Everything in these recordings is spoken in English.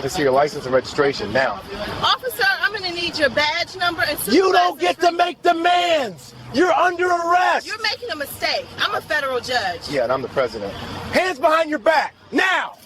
To see your license and registration now. Officer, I'm going to need your badge number and You don't get to make demands. You're under arrest. You're making a mistake. I'm a federal judge. Yeah, and I'm the president. Hands behind your back, now!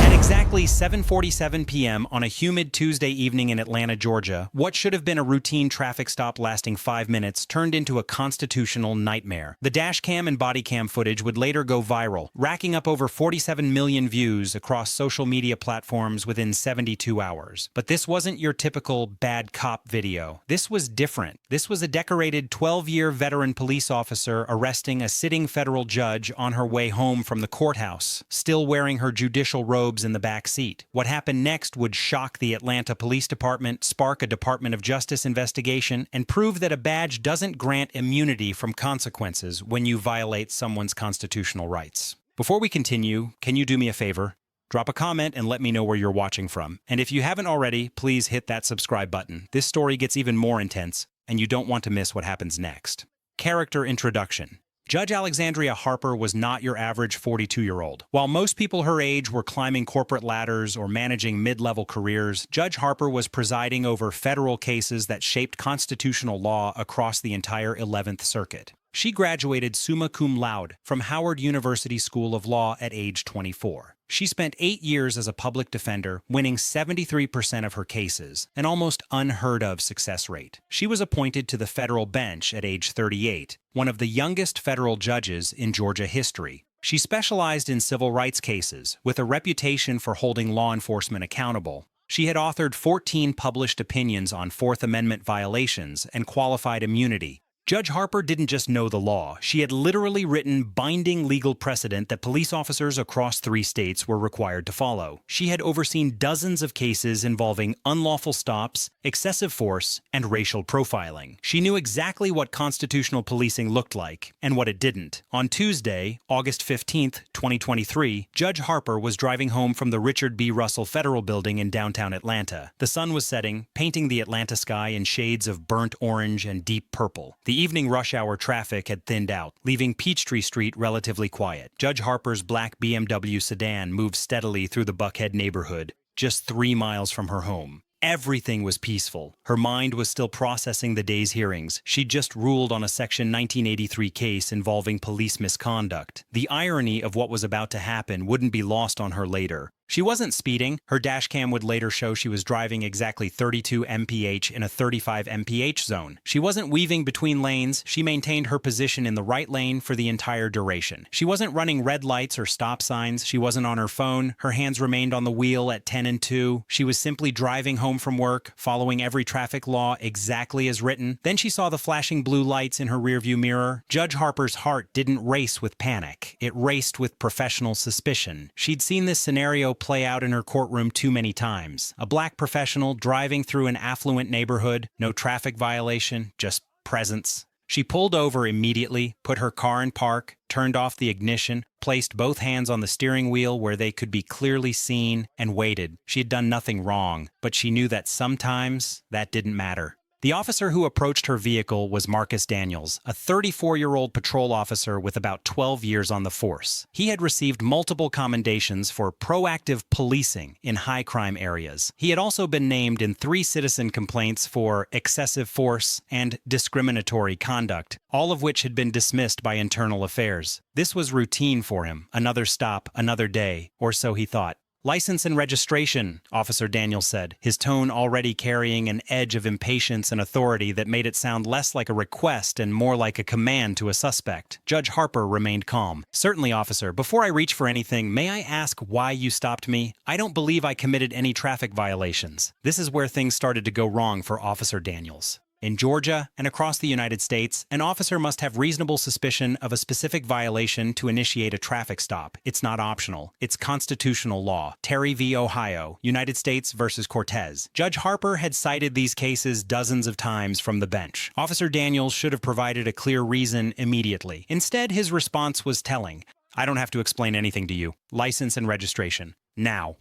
At exactly 7:47 p.m. on a humid Tuesday evening in Atlanta, Georgia, what should have been a routine traffic stop lasting 5 minutes turned into a constitutional nightmare. The dash cam and body cam footage would later go viral, racking up over 47 million views across social media platforms within 72 hours. But this wasn't your typical bad cop video. This was different. This was a decorated 12-year veteran police officer arresting a sitting federal judge on her way home from the courthouse, still wearing her judicial robes in the back seat. What happened next would shock the Atlanta Police Department, spark a Department of Justice investigation, and prove that a badge doesn't grant immunity from consequences when you violate someone's constitutional rights. Before we continue, can you do me a favor? Drop a comment and let me know where you're watching from. And if you haven't already, please hit that subscribe button. This story gets even more intense, and you don't want to miss what happens next. Character introduction. Judge Alexandria Harper was not your average 42-year-old. While most people her age were climbing corporate ladders or managing mid-level careers, Judge Harper was presiding over federal cases that shaped constitutional law across the entire 11th Circuit. She graduated summa cum laude from Howard University School of Law at age 24. She spent 8 years as a public defender, winning 73% of her cases, an almost unheard-of success rate. She was appointed to the federal bench at age 38, one of the youngest federal judges in Georgia history. She specialized in civil rights cases, with a reputation for holding law enforcement accountable. She had authored 14 published opinions on Fourth Amendment violations and qualified immunity. Judge Harper didn't just know the law, she had literally written binding legal precedent that police officers across 3 states were required to follow. She had overseen dozens of cases involving unlawful stops, excessive force, and racial profiling. She knew exactly what constitutional policing looked like, and what it didn't. On Tuesday, August 15, 2023, Judge Harper was driving home from the Richard B. Russell Federal Building in downtown Atlanta. The sun was setting, painting the Atlanta sky in shades of burnt orange and deep purple. The evening rush hour traffic had thinned out, leaving Peachtree Street relatively quiet. Judge Harper's black BMW sedan moved steadily through the Buckhead neighborhood, just 3 miles from her home. Everything was peaceful. Her mind was still processing the day's hearings. She'd just ruled on a Section 1983 case involving police misconduct. The irony of what was about to happen wouldn't be lost on her later. She wasn't speeding. Her dashcam would later show she was driving exactly 32 mph in a 35 mph zone. She wasn't weaving between lanes. She maintained her position in the right lane for the entire duration. She wasn't running red lights or stop signs. She wasn't on her phone. Her hands remained on the wheel at 10 and 2. She was simply driving home from work, following every traffic law exactly as written. Then she saw the flashing blue lights in her rearview mirror. Judge Harper's heart didn't race with panic. It raced with professional suspicion. She'd seen this scenario play out in her courtroom too many times. A black professional driving through an affluent neighborhood, no traffic violation, just presence. She pulled over immediately, put her car in park, turned off the ignition, placed both hands on the steering wheel where they could be clearly seen, and waited. She had done nothing wrong, but she knew that sometimes that didn't matter. The officer who approached her vehicle was Marcus Daniels, a 34-year-old patrol officer with about 12 years on the force. He had received multiple commendations for proactive policing in high-crime areas. He had also been named in 3 citizen complaints for excessive force and discriminatory conduct, all of which had been dismissed by Internal Affairs. This was routine for him, another stop, another day, or so he thought. "License and registration," Officer Daniels said, his tone already carrying an edge of impatience and authority that made it sound less like a request and more like a command to a suspect. Judge Harper remained calm. "Certainly, officer. Before I reach for anything, may I ask why you stopped me? I don't believe I committed any traffic violations." This is where things started to go wrong for Officer Daniels. In Georgia and across the United States, an officer must have reasonable suspicion of a specific violation to initiate a traffic stop. It's not optional. It's constitutional law. Terry v. Ohio, United States versus Cortez. Judge Harper had cited these cases dozens of times from the bench. Officer Daniels should have provided a clear reason immediately. Instead, his response was telling. "I don't have to explain anything to you. License and registration. Now."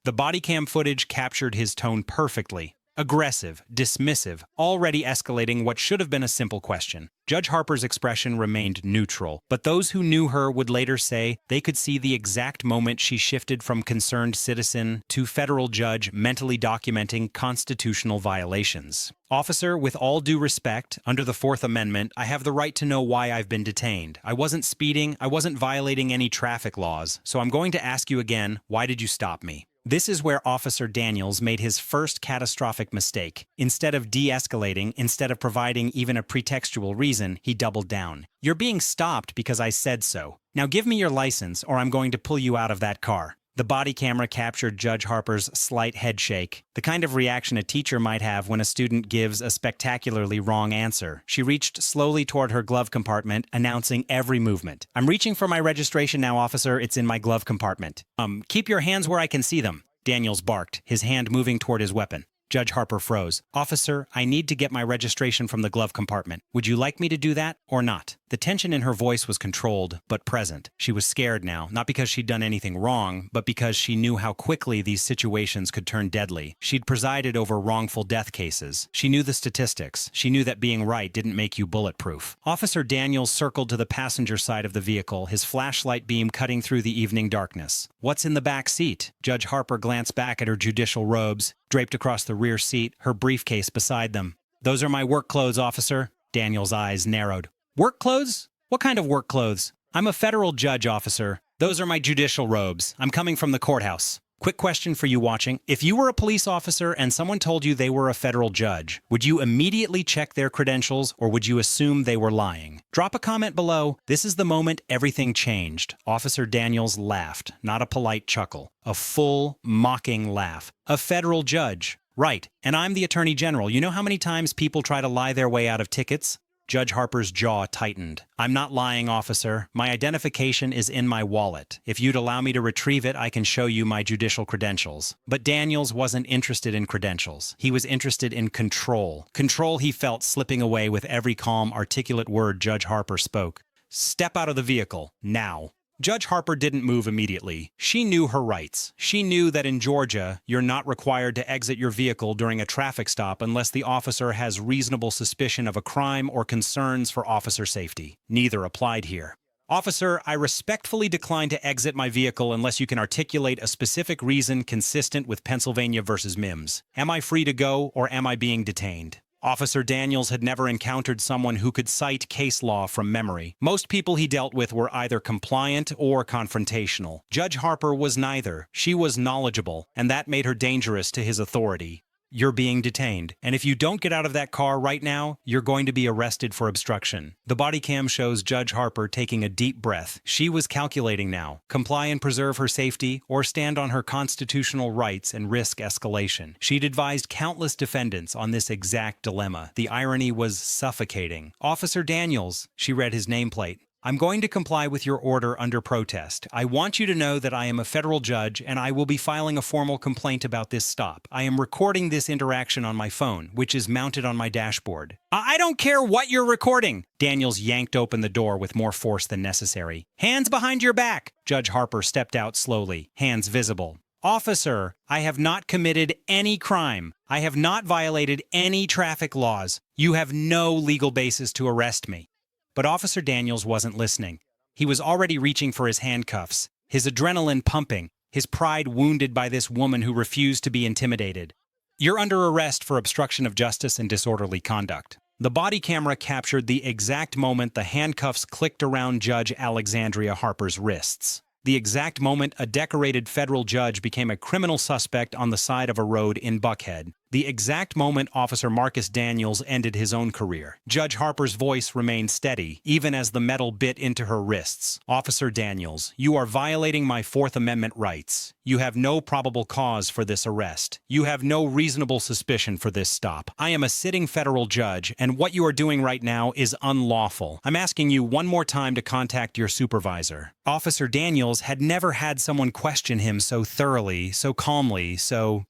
The body cam footage captured his tone perfectly. Aggressive, dismissive, already escalating what should have been a simple question. Judge Harper's expression remained neutral, but those who knew her would later say they could see the exact moment she shifted from concerned citizen to federal judge mentally documenting constitutional violations. Officer, with all due respect, under the Fourth Amendment, I have the right to know why I've been detained. I wasn't speeding, I wasn't violating any traffic laws, so I'm going to ask you again, why did you stop me? This is where Officer Daniels made his first catastrophic mistake. Instead of de-escalating, instead of providing even a pretextual reason, he doubled down. You're being stopped because I said so. Now give me your license or I'm going to pull you out of that car. The body camera captured Judge Harper's slight head shake, the kind of reaction a teacher might have when a student gives a spectacularly wrong answer. She reached slowly toward her glove compartment, announcing every movement. I'm reaching for my registration now, officer. It's in my glove compartment. Keep your hands where I can see them, Daniels barked, his hand moving toward his weapon. Judge Harper froze. Officer, I need to get my registration from the glove compartment. Would you like me to do that or not? The tension in her voice was controlled, but present. She was scared now, not because she'd done anything wrong, but because she knew how quickly these situations could turn deadly. She'd presided over wrongful death cases. She knew the statistics. She knew that being right didn't make you bulletproof. Officer Daniels circled to the passenger side of the vehicle, his flashlight beam cutting through the evening darkness. What's in the back seat? Judge Harper glanced back at her judicial robes, draped across the rear seat, her briefcase beside them. Those are my work clothes, officer. Daniels' eyes narrowed. Work clothes? What kind of work clothes? I'm a federal judge, officer. Those are my judicial robes. I'm coming from the courthouse. Quick question for you watching. If you were a police officer and someone told you they were a federal judge, would you immediately check their credentials or would you assume they were lying? Drop a comment below. This is the moment everything changed. Officer Daniels laughed, not a polite chuckle, a full, mocking laugh. A federal judge. Right, and I'm the Attorney General. You know how many times people try to lie their way out of tickets? Judge Harper's jaw tightened. I'm not lying, officer. My identification is in my wallet. If you'd allow me to retrieve it, I can show you my judicial credentials. But Daniels wasn't interested in credentials. He was interested in control. Control he felt slipping away with every calm, articulate word Judge Harper spoke. Step out of the vehicle, now. Judge Harper didn't move immediately. She knew her rights. She knew that in Georgia, you're not required to exit your vehicle during a traffic stop unless the officer has reasonable suspicion of a crime or concerns for officer safety. Neither applied here. Officer, I respectfully decline to exit my vehicle unless you can articulate a specific reason consistent with Pennsylvania versus Mims. Am I free to go or am I being detained? Officer Daniels had never encountered someone who could cite case law from memory. Most people he dealt with were either compliant or confrontational. Judge Harper was neither. She was knowledgeable, and that made her dangerous to his authority. You're being detained, and if you don't get out of that car right now, you're going to be arrested for obstruction. The body cam shows Judge Harper taking a deep breath. She was calculating now. Comply and preserve her safety, or stand on her constitutional rights and risk escalation. She'd advised countless defendants on this exact dilemma. The irony was suffocating. Officer Daniels, she read his nameplate. I'm going to comply with your order under protest. I want you to know that I am a federal judge and I will be filing a formal complaint about this stop. I am recording this interaction on my phone, which is mounted on my dashboard. I don't care what you're recording! Daniels yanked open the door with more force than necessary. Hands behind your back! Judge Harper stepped out slowly, hands visible. Officer, I have not committed any crime. I have not violated any traffic laws. You have no legal basis to arrest me. But Officer Daniels wasn't listening. He was already reaching for his handcuffs, his adrenaline pumping, his pride wounded by this woman who refused to be intimidated. You're under arrest for obstruction of justice and disorderly conduct. The body camera captured the exact moment the handcuffs clicked around Judge Alexandria Harper's wrists. The exact moment a decorated federal judge became a criminal suspect on the side of a road in Buckhead. The exact moment Officer Marcus Daniels ended his own career. Judge Harper's voice remained steady, even as the metal bit into her wrists. Officer Daniels, you are violating my Fourth Amendment rights. You have no probable cause for this arrest. You have no reasonable suspicion for this stop. I am a sitting federal judge, and what you are doing right now is unlawful. I'm asking you one more time to contact your supervisor. Officer Daniels had never had someone question him so thoroughly, so calmly, so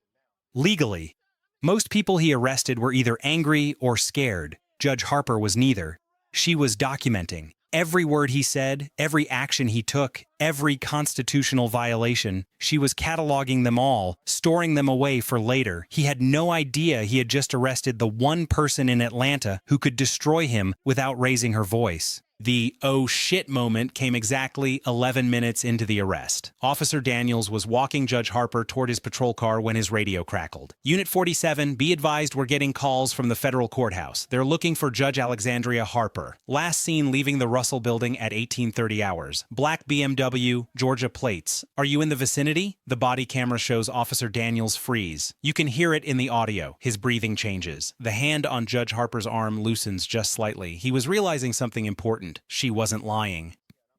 legally. Most people he arrested were either angry or scared. Judge Harper was neither. She was documenting. Every word he said, every action he took, every constitutional violation, she was cataloging them all, storing them away for later. He had no idea he had just arrested the one person in Atlanta who could destroy him without raising her voice. The "oh shit" moment came exactly 11 minutes into the arrest. Officer Daniels was walking Judge Harper toward his patrol car when his radio crackled. Unit 47, be advised we're getting calls from the federal courthouse. They're looking for Judge Alexandria Harper. Last seen leaving the Russell building at 18:30 hours. Black BMW, Georgia plates. Are you in the vicinity? The body camera shows Officer Daniels freeze. You can hear it in the audio. His breathing changes. The hand on Judge Harper's arm loosens just slightly. He was realizing something important. She wasn't lying.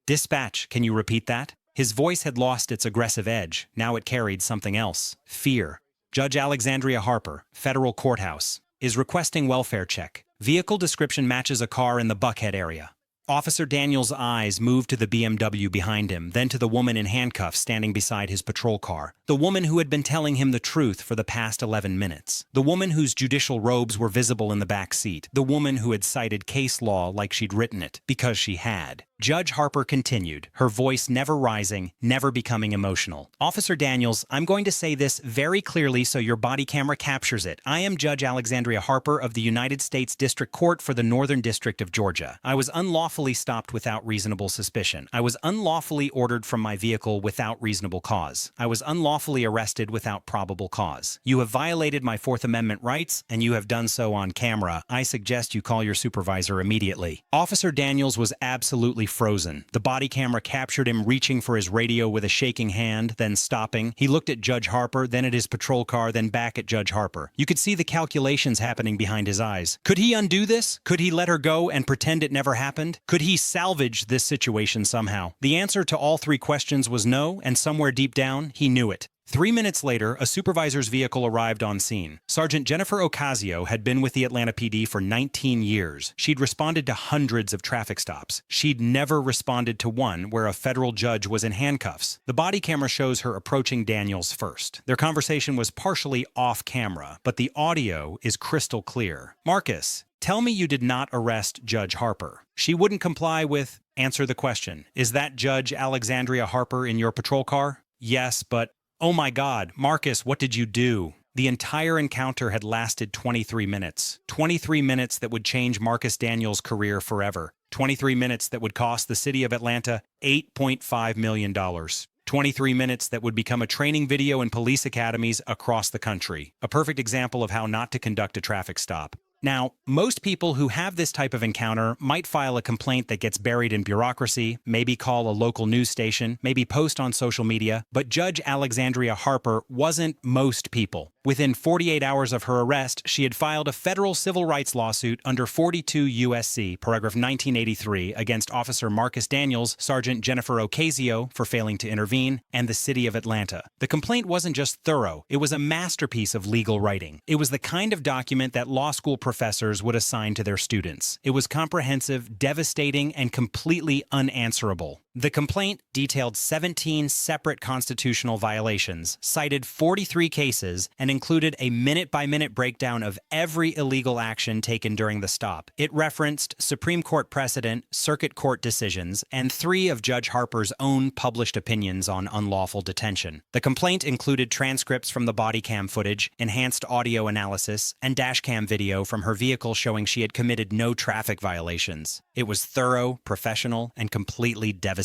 Dispatch, can you repeat that? His voice had lost its aggressive edge. Now it carried something else. Fear. Judge Alexandria Harper, federal courthouse, is requesting welfare check. Vehicle description matches a car in the Buckhead area. Officer Daniels' eyes moved to the BMW behind him, then to the woman in handcuffs standing beside his patrol car. The woman who had been telling him the truth for the past 11 minutes. The woman whose judicial robes were visible in the back seat. The woman who had cited case law like she'd written it, because she had. Judge Harper continued, her voice never rising, never becoming emotional. Officer Daniels, I'm going to say this very clearly so your body camera captures it. I am Judge Alexandria Harper of the United States District Court for the Northern District of Georgia. I was unlawfully stopped without reasonable suspicion. I was unlawfully ordered from my vehicle without reasonable cause. I was unlawfully arrested without probable cause. You have violated my Fourth Amendment rights, and you have done so on camera. I suggest you call your supervisor immediately. Officer Daniels was absolutely frozen. The body camera captured him reaching for his radio with a shaking hand, then stopping. He looked at Judge Harper, then at his patrol car, then back at Judge Harper. You could see the calculations happening behind his eyes. Could he undo this? Could he let her go and pretend it never happened? Could he salvage this situation somehow? The answer to all three questions was no, and somewhere deep down, he knew it. 3 minutes later, a supervisor's vehicle arrived on scene. Sergeant Jennifer Ocasio had been with the Atlanta PD for 19 years. She'd responded to hundreds of traffic stops. She'd never responded to one where a federal judge was in handcuffs. The body camera shows her approaching Daniels first. Their conversation was partially off camera, but the audio is crystal clear. Marcus, tell me you did not arrest Judge Harper. She wouldn't comply with, answer the question. Is that Judge Alexandria Harper in your patrol car? Yes, but oh my God, Marcus, what did you do? The entire encounter had lasted 23 minutes. 23 minutes that would change Marcus Daniels' career forever. 23 minutes that would cost the city of Atlanta $8.5 million. 23 minutes that would become a training video in police academies across the country. A perfect example of how not to conduct a traffic stop. Now, most people who have this type of encounter might file a complaint that gets buried in bureaucracy, maybe call a local news station, maybe post on social media, but Judge Alexandria Harper wasn't most people. Within 48 hours of her arrest, she had filed a federal civil rights lawsuit under 42 U.S.C. paragraph 1983 against Officer Marcus Daniels, Sergeant Jennifer Ocasio for failing to intervene, and the city of Atlanta. The complaint wasn't just thorough, it was a masterpiece of legal writing. It was the kind of document that law school professors would assign to their students. It was comprehensive, devastating, and completely unanswerable. The complaint detailed 17 separate constitutional violations, cited 43 cases, and included a minute-by-minute breakdown of every illegal action taken during the stop. It referenced Supreme Court precedent, circuit court decisions, and 3 of Judge Harper's own published opinions on unlawful detention. The complaint included transcripts from the body cam footage, enhanced audio analysis, and dashcam video from her vehicle showing she had committed no traffic violations. It was thorough, professional, and completely devastating.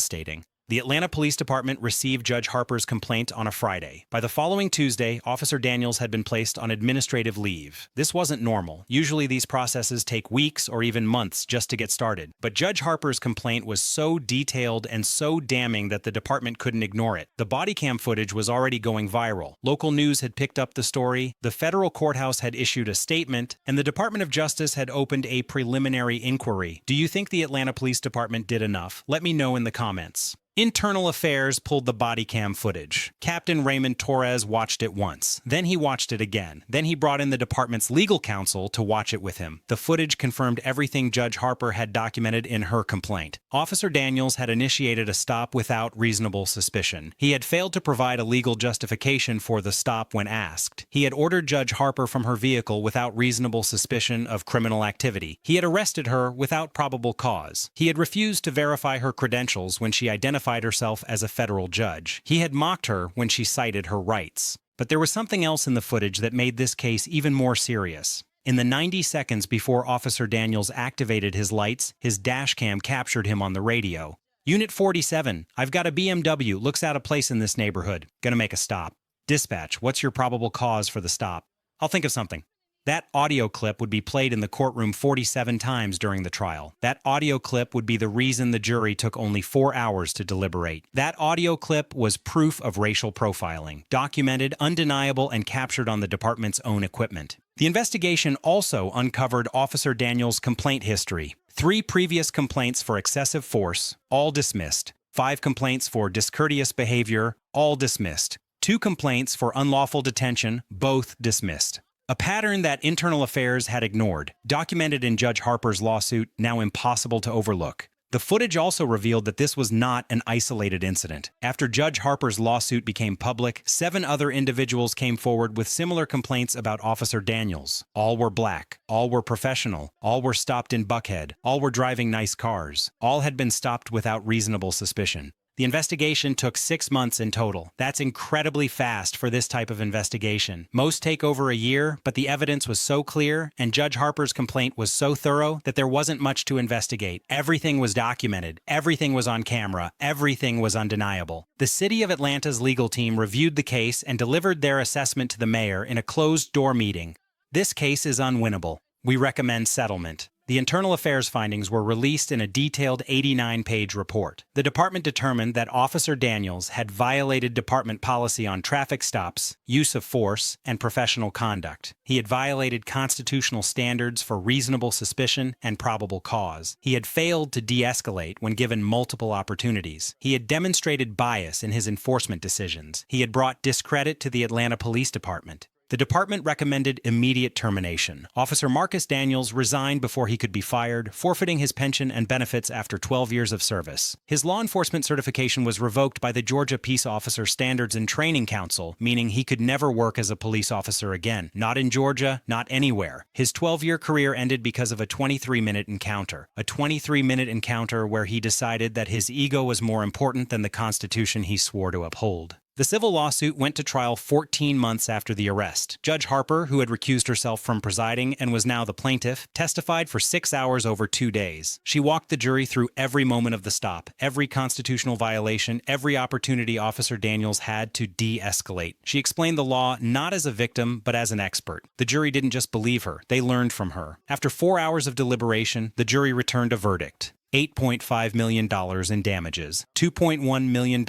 The Atlanta Police Department received Judge Harper's complaint on a Friday. By the following Tuesday, Officer Daniels had been placed on administrative leave. This wasn't normal. Usually these processes take weeks or even months just to get started. But Judge Harper's complaint was so detailed and so damning that the department couldn't ignore it. The body cam footage was already going viral. Local news had picked up the story, the federal courthouse had issued a statement, and the Department of Justice had opened a preliminary inquiry. Do you think the Atlanta Police Department did enough? Let me know in the comments. Internal Affairs pulled the body cam footage. Captain Raymond Torres watched it once. Then he watched it again. Then he brought in the department's legal counsel to watch it with him. The footage confirmed everything Judge Harper had documented in her complaint. Officer Daniels had initiated a stop without reasonable suspicion. He had failed to provide a legal justification for the stop when asked. He had ordered Judge Harper from her vehicle without reasonable suspicion of criminal activity. He had arrested her without probable cause. He had refused to verify her credentials when she identified herself as a federal judge. He had mocked her when she cited her rights. But there was something else in the footage that made this case even more serious. In the 90 seconds before Officer Daniels activated his lights, his dash cam captured him on the radio. Unit 47, I've got a BMW, looks out of place in this neighborhood. Gonna make a stop. Dispatch, what's your probable cause for the stop? I'll think of something. That audio clip would be played in the courtroom 47 times during the trial. That audio clip would be the reason the jury took only 4 hours to deliberate. That audio clip was proof of racial profiling, documented, undeniable, and captured on the department's own equipment. The investigation also uncovered Officer Daniels' complaint history. 3 previous complaints for excessive force, all dismissed. 5 complaints for discourteous behavior, all dismissed. 2 complaints for unlawful detention, both dismissed. A pattern that Internal Affairs had ignored, documented in Judge Harper's lawsuit, now impossible to overlook. The footage also revealed that this was not an isolated incident. After Judge Harper's lawsuit became public, 7 other individuals came forward with similar complaints about Officer Daniels. All were black, all were professional, all were stopped in Buckhead, all were driving nice cars, all had been stopped without reasonable suspicion. The investigation took 6 months in total. That's incredibly fast for this type of investigation. Most take over a year, but the evidence was so clear and Judge Harper's complaint was so thorough that there wasn't much to investigate. Everything was documented. Everything was on camera. Everything was undeniable. The City of Atlanta's legal team reviewed the case and delivered their assessment to the mayor in a closed-door meeting. This case is unwinnable. We recommend settlement. The Internal Affairs findings were released in a detailed 89-page report. The department determined that Officer Daniels had violated department policy on traffic stops, use of force, and professional conduct. He had violated constitutional standards for reasonable suspicion and probable cause. He had failed to de-escalate when given multiple opportunities. He had demonstrated bias in his enforcement decisions. He had brought discredit to the Atlanta Police Department. The department recommended immediate termination. Officer Marcus Daniels resigned before he could be fired, forfeiting his pension and benefits after 12 years of service. His law enforcement certification was revoked by the Georgia Peace Officer Standards and Training Council, meaning he could never work as a police officer again. Not in Georgia, not anywhere. His 12-year career ended because of a 23-minute encounter. A 23-minute encounter where he decided that his ego was more important than the Constitution he swore to uphold. The civil lawsuit went to trial 14 months after the arrest. Judge Harper, who had recused herself from presiding and was now the plaintiff, testified for 6 hours over 2 days. She walked the jury through every moment of the stop, every constitutional violation, every opportunity Officer Daniels had to de-escalate. She explained the law not as a victim, but as an expert. The jury didn't just believe her, they learned from her. After 4 hours of deliberation, the jury returned a verdict. $8.5 million in damages, $2.1 million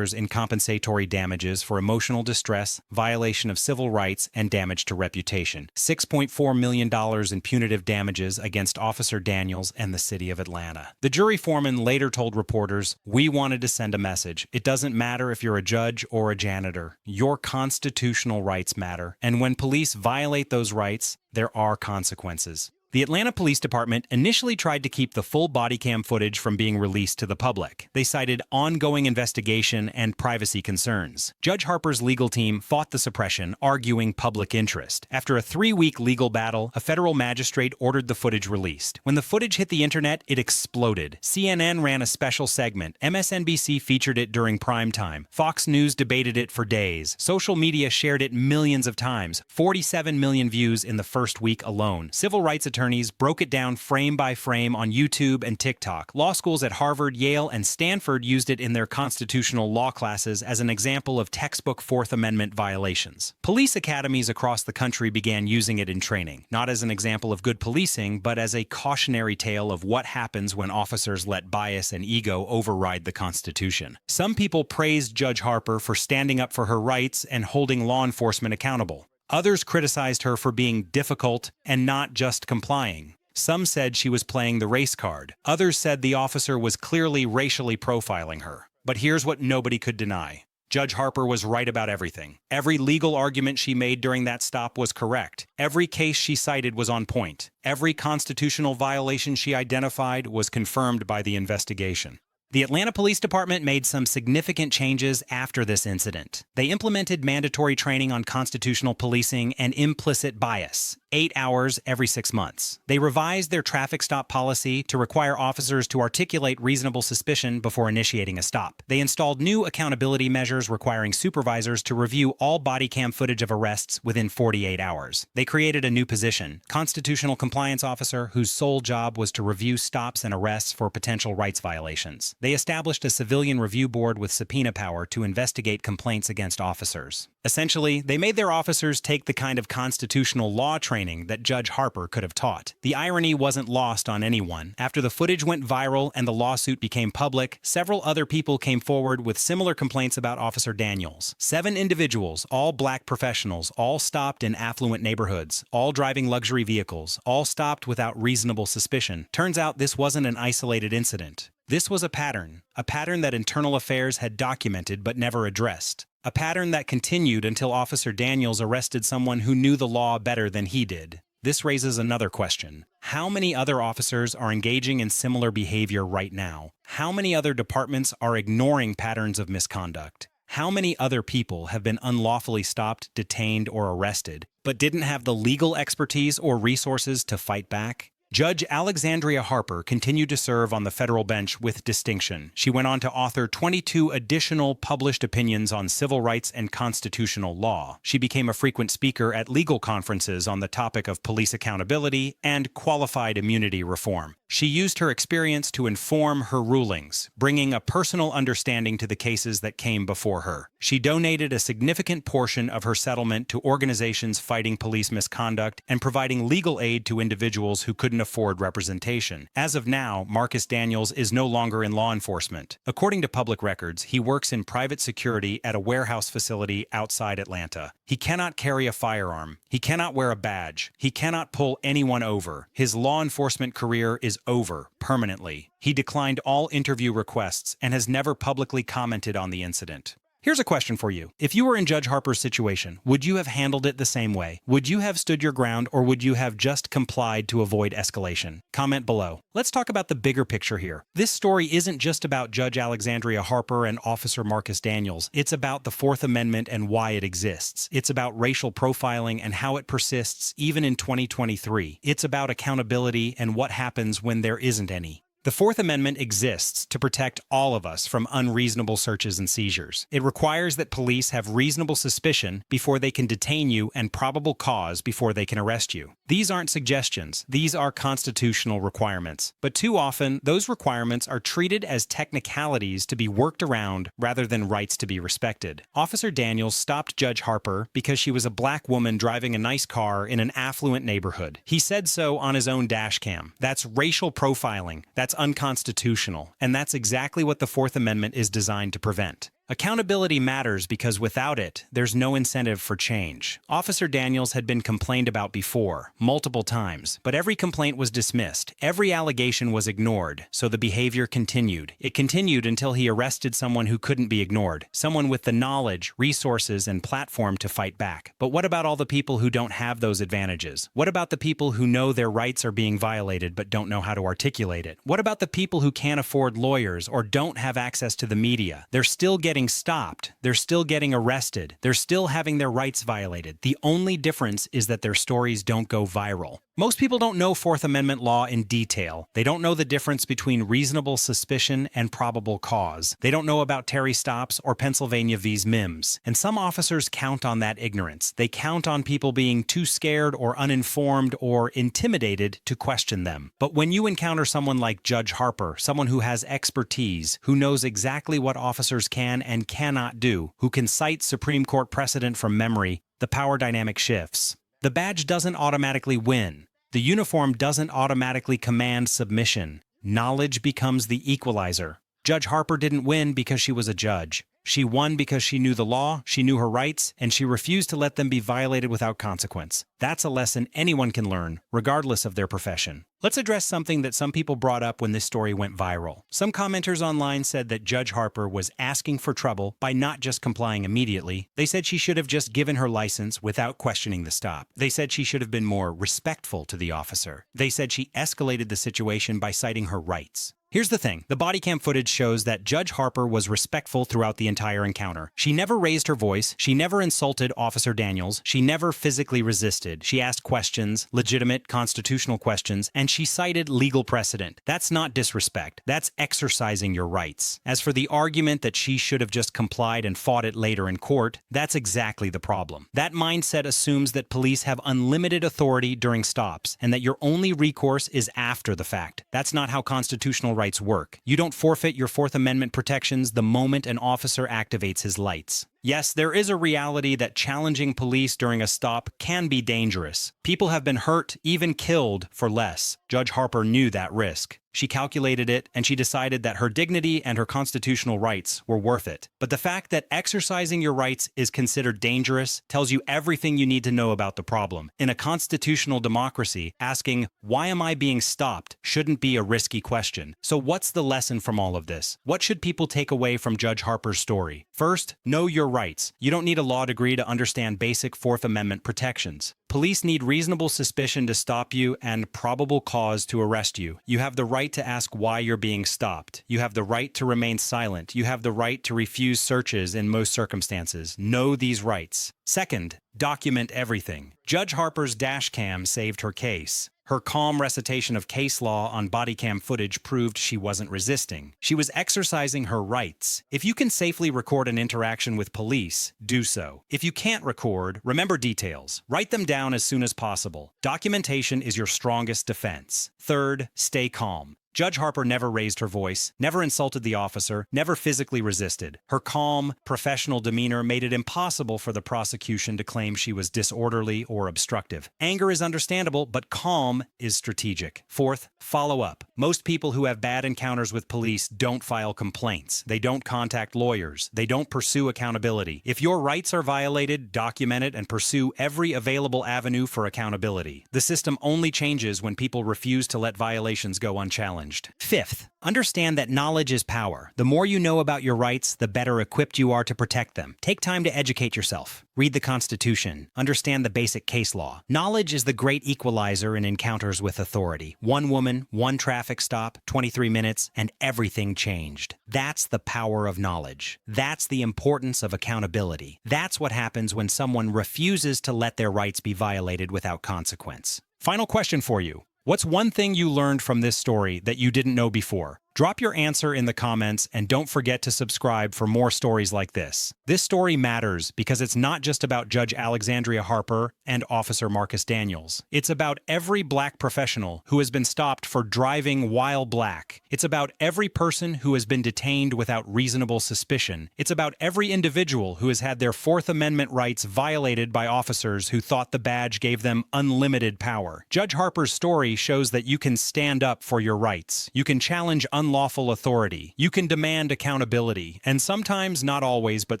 in compensatory damages for emotional distress, violation of civil rights, and damage to reputation, $6.4 million in punitive damages against Officer Daniels and the City of Atlanta. The jury foreman later told reporters, "We wanted to send a message. It doesn't matter if you're a judge or a janitor. Your constitutional rights matter, and when police violate those rights, there are consequences." The Atlanta Police Department initially tried to keep the full body cam footage from being released to the public. They cited ongoing investigation and privacy concerns. Judge Harper's legal team fought the suppression, arguing public interest. After a 3-week legal battle, a federal magistrate ordered the footage released. When the footage hit the internet, it exploded. CNN ran a special segment. MSNBC featured it during prime time. Fox News debated it for days. Social media shared it millions of times. 47 million views in the first week alone. Civil rights attorneys broke it down frame by frame on YouTube and TikTok. Law schools at Harvard, Yale, and Stanford used it in their constitutional law classes as an example of textbook Fourth Amendment violations. Police academies across the country began using it in training, not as an example of good policing, but as a cautionary tale of what happens when officers let bias and ego override the Constitution. Some people praised Judge Harper for standing up for her rights and holding law enforcement accountable. Others criticized her for being difficult and not just complying. Some said she was playing the race card. Others said the officer was clearly racially profiling her. But here's what nobody could deny. Judge Harper was right about everything. Every legal argument she made during that stop was correct. Every case she cited was on point. Every constitutional violation she identified was confirmed by the investigation. The Atlanta Police Department made some significant changes after this incident. They implemented mandatory training on constitutional policing and implicit bias, 8 hours every 6 months. They revised their traffic stop policy to require officers to articulate reasonable suspicion before initiating a stop. They installed new accountability measures requiring supervisors to review all body cam footage of arrests within 48 hours. They created a new position, Constitutional Compliance Officer, whose sole job was to review stops and arrests for potential rights violations. They established a civilian review board with subpoena power to investigate complaints against officers. Essentially, they made their officers take the kind of constitutional law training that Judge Harper could have taught. The irony wasn't lost on anyone. After the footage went viral and the lawsuit became public, several other people came forward with similar complaints about Officer Daniels. 7 individuals, all black professionals, all stopped in affluent neighborhoods, all driving luxury vehicles, all stopped without reasonable suspicion. Turns out this wasn't an isolated incident. This was a pattern that Internal Affairs had documented but never addressed. A pattern that continued until Officer Daniels arrested someone who knew the law better than he did. This raises another question. How many other officers are engaging in similar behavior right now? How many other departments are ignoring patterns of misconduct? How many other people have been unlawfully stopped, detained, or arrested, but didn't have the legal expertise or resources to fight back? Judge Alexandria Harper continued to serve on the federal bench with distinction. She went on to author 22 additional published opinions on civil rights and constitutional law. She became a frequent speaker at legal conferences on the topic of police accountability and qualified immunity reform. She used her experience to inform her rulings, bringing a personal understanding to the cases that came before her. She donated a significant portion of her settlement to organizations fighting police misconduct and providing legal aid to individuals who couldn't afford representation. As of now, Marcus Daniels is no longer in law enforcement. According to public records, he works in private security at a warehouse facility outside Atlanta. He cannot carry a firearm. He cannot wear a badge. He cannot pull anyone over. His law enforcement career is over permanently. He declined all interview requests and has never publicly commented on the incident. Here's a question for you. If you were in Judge Harper's situation, would you have handled it the same way? Would you have stood your ground, or would you have just complied to avoid escalation? Comment below. Let's talk about the bigger picture here. This story isn't just about Judge Alexandria Harper and Officer Marcus Daniels. It's about the Fourth Amendment and why it exists. It's about racial profiling and how it persists even in 2023. It's about accountability and what happens when there isn't any. The Fourth Amendment exists to protect all of us from unreasonable searches and seizures. It requires that police have reasonable suspicion before they can detain you and probable cause before they can arrest you. These aren't suggestions. These are constitutional requirements. But too often, those requirements are treated as technicalities to be worked around rather than rights to be respected. Officer Daniels stopped Judge Harper because she was a black woman driving a nice car in an affluent neighborhood. He said so on his own dash cam. That's racial profiling. That's unconstitutional, and that's exactly what the Fourth Amendment is designed to prevent. Accountability matters because without it, there's no incentive for change. Officer Daniels had been complained about before, multiple times, but every complaint was dismissed. Every allegation was ignored, so the behavior continued. It continued until he arrested someone who couldn't be ignored, someone with the knowledge, resources, and platform to fight back. But what about all the people who don't have those advantages? What about the people who know their rights are being violated but don't know how to articulate it? What about the people who can't afford lawyers or don't have access to the media? They're still getting stopped. They're still getting arrested. They're still having their rights violated. The only difference is that their stories don't go viral. Most people don't know Fourth Amendment law in detail. They don't know the difference between reasonable suspicion and probable cause. They don't know about Terry stops or Pennsylvania v's Mims. And some officers count on that ignorance. They count on people being too scared or uninformed or intimidated to question them. But when you encounter someone like Judge Harper, someone who has expertise, who knows exactly what officers can and cannot do, who can cite Supreme Court precedent from memory, the power dynamic shifts. The badge doesn't automatically win. The uniform doesn't automatically command submission. Knowledge becomes the equalizer. Judge Harper didn't win because she was a judge. She won because she knew the law, she knew her rights, and she refused to let them be violated without consequence. That's a lesson anyone can learn, regardless of their profession. Let's address something that some people brought up when this story went viral. Some commenters online said that Judge Harper was asking for trouble by not just complying immediately. They said she should have just given her license without questioning the stop. They said she should have been more respectful to the officer. They said she escalated the situation by citing her rights. Here's the thing. The body cam footage shows that Judge Harper was respectful throughout the entire encounter. She never raised her voice. She never insulted Officer Daniels. She never physically resisted. She asked questions, legitimate constitutional questions, and she cited legal precedent. That's not disrespect. That's exercising your rights. As for the argument that she should have just complied and fought it later in court, that's exactly the problem. That mindset assumes that police have unlimited authority during stops and that your only recourse is after the fact. That's not how constitutional rights work. You don't forfeit your Fourth Amendment protections the moment an officer activates his lights. Yes, there is a reality that challenging police during a stop can be dangerous. People have been hurt, even killed, for less. Judge Harper knew that risk. She calculated it, and she decided that her dignity and her constitutional rights were worth it. But the fact that exercising your rights is considered dangerous tells you everything you need to know about the problem. In a constitutional democracy, asking, "Why am I being stopped?" shouldn't be a risky question. So what's the lesson from all of this? What should people take away from Judge Harper's story? First, know your rights. You don't need a law degree to understand basic Fourth Amendment protections. Police need reasonable suspicion to stop you and probable cause to arrest you. You have the right to ask why you're being stopped. You have the right to remain silent. You have the right to refuse searches in most circumstances. Know these rights. Second, document everything. Judge Harper's dash cam saved her case. Her calm recitation of case law on body cam footage proved she wasn't resisting. She was exercising her rights. If you can safely record an interaction with police, do so. If you can't record, remember details. Write them down as soon as possible. Documentation is your strongest defense. Third, stay calm. Judge Harper never raised her voice, never insulted the officer, never physically resisted. Her calm, professional demeanor made it impossible for the prosecution to claim she was disorderly or obstructive. Anger is understandable, but calm is strategic. Fourth, follow up. Most people who have bad encounters with police don't file complaints. They don't contact lawyers. They don't pursue accountability. If your rights are violated, document it and pursue every available avenue for accountability. The system only changes when people refuse to let violations go unchallenged. Fifth, understand that knowledge is power. The more you know about your rights, the better equipped you are to protect them. Take time to educate yourself. Read the Constitution. Understand the basic case law. Knowledge is the great equalizer in encounters with authority. One woman, one traffic stop, 23 minutes, and everything changed. That's the power of knowledge. That's the importance of accountability. That's what happens when someone refuses to let their rights be violated without consequence. Final question for you. What's one thing you learned from this story that you didn't know before? Drop your answer in the comments and don't forget to subscribe for more stories like this. This story matters because it's not just about Judge Alexandria Harper and Officer Marcus Daniels. It's about every black professional who has been stopped for driving while black. It's about every person who has been detained without reasonable suspicion. It's about every individual who has had their Fourth Amendment rights violated by officers who thought the badge gave them unlimited power. Judge Harper's story shows that you can stand up for your rights. You can challenge unlawful authority. You can demand accountability. And sometimes, not always, but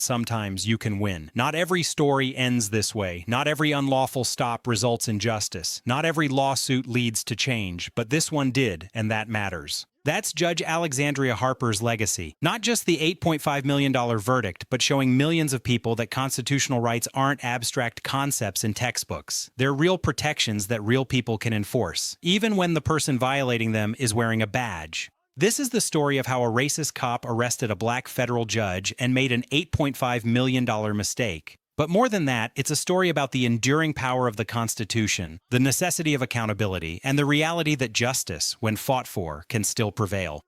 sometimes you can win. Not every story ends this way. Not every unlawful stop results in justice. Not every lawsuit leads to change, but this one did, and that matters. That's Judge Alexandria Harper's legacy. Not just the $8.5 million verdict, but showing millions of people that constitutional rights aren't abstract concepts in textbooks. They're real protections that real people can enforce, even when the person violating them is wearing a badge. This is the story of how a racist cop arrested a black federal judge and made an $8.5 million mistake. But more than that, it's a story about the enduring power of the Constitution, the necessity of accountability, and the reality that justice, when fought for, can still prevail.